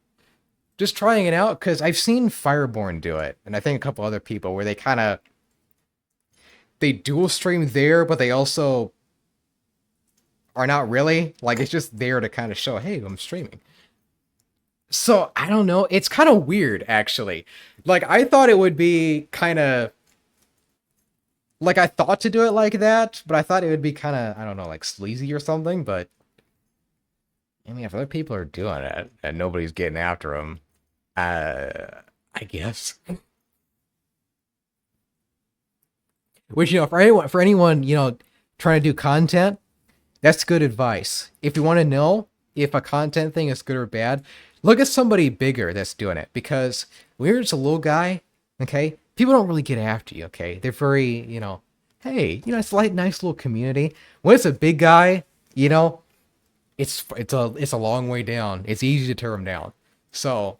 Just trying it out, because I've seen Fireborn do it, and I think a couple other people where they dual stream there, but they also are not really. Like, it's just there to kind of show, hey, I'm streaming. So, I don't know. It's kind of weird, actually. Like, I thought it would be kind of... Like, I thought to do it like that, but I thought it would be kind of, I don't know, like sleazy or something, but... I mean, if other people are doing it, and nobody's getting after them, I guess. Which, you know, for anyone, you know, trying to do content, that's good advice. If you want to know if a content thing is good or bad, look at somebody bigger that's doing it. Because when you're just a little guy, okay, people don't really get after you, okay? They're very, you know, hey, you know, it's like nice little community. When it's a big guy, you know, it's a long way down. It's easy to tear them down. So,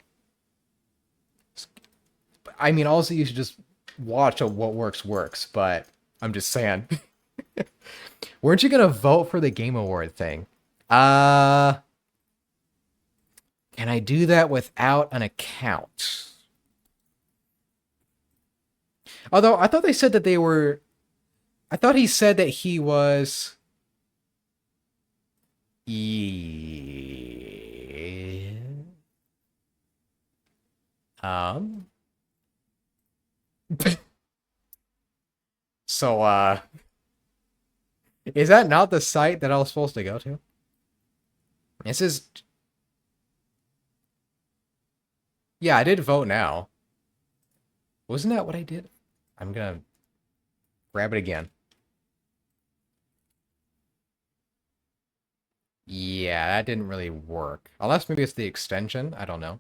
I mean, also you should just watch what works, but I'm just saying. Weren't you gonna vote for the Game Award thing? Can I do that without an account? Although I thought they said that they were... I thought he said that he was... Yeah. So, is that not the site that I was supposed to go to? This is... Yeah, I did vote now. Wasn't that what I did? I'm gonna grab it again. Yeah, that didn't really work. Unless maybe it's the extension. I don't know.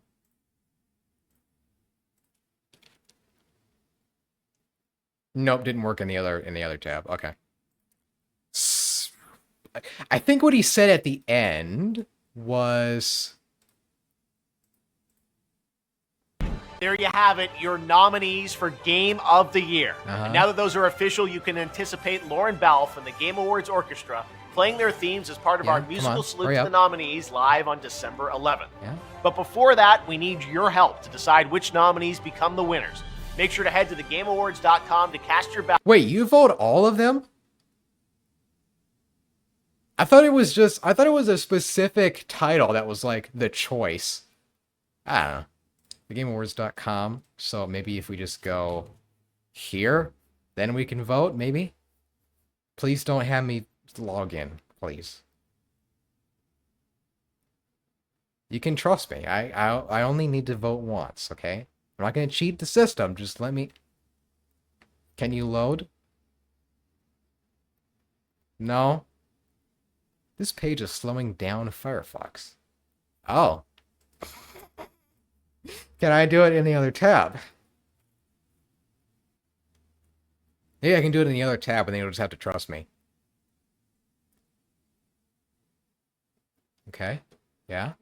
Nope, didn't work in the other tab. Okay. I think what he said at the end was There you have it, your nominees for Game of the Year. And now that those are official, you can anticipate Lauren Balfe and the Game Awards Orchestra playing their themes as part of our musical salute to the nominees live on December 11th. Yeah. But before that, we need your help to decide which nominees become the winners. Make sure to head to thegameawards.com to cast your ballot. Wait, you vote all of them? I thought it was a specific title that was like the choice. I don't know. Thegameawards.com. So maybe if we just go here, then we can vote, maybe? Please don't have me log in, please. You can trust me. I only need to vote once, okay? I'm not going to cheat the system. Just let me... Can you load? No? This page is slowing down Firefox. Oh. Can I do it in the other tab? Maybe I can do it in the other tab, and then you'll just have to trust me. Okay. Yeah.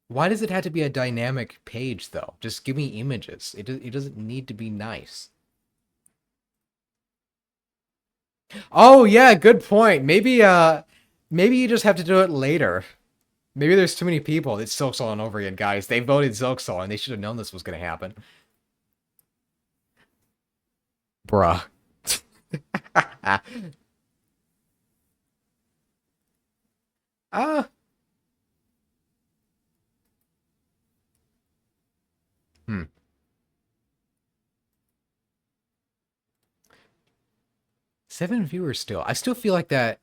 Why does it have to be a dynamic page, though? Just give me images. It doesn't need to be nice. Oh, yeah, good point. Maybe you just have to do it later. Maybe there's too many people. It's Silksong over again, guys. They voted Silksong, and they should have known this was going to happen. Bruh. Ah. 7 viewers still. I still feel like that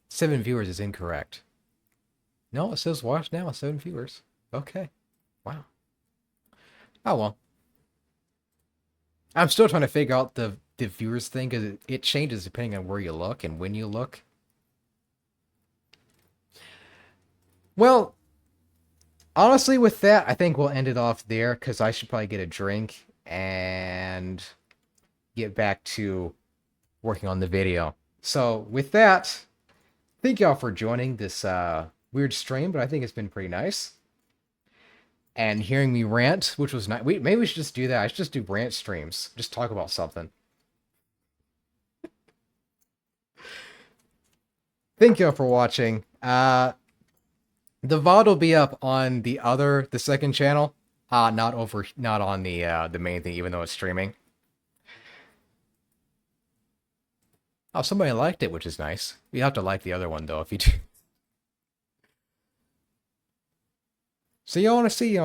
7 viewers is incorrect. No, it says watch now, 7 viewers. Okay. Wow. Oh, well. I'm still trying to figure out the viewers thing, because it changes depending on where you look and when you look. Well, honestly, with that, I think we'll end it off there, because I should probably get a drink and get back to working on the video. So, with that, thank y'all for joining this weird stream, but I think it's been pretty nice. And hearing me rant, which was nice. Maybe we should just do that. I should just do rant streams. Just talk about something. Thank y'all for watching. The VOD will be up on the second channel. Not on the main thing, even though it's streaming. Oh, somebody liked it, which is nice. You have to like the other one, though, if you do. So you want to see,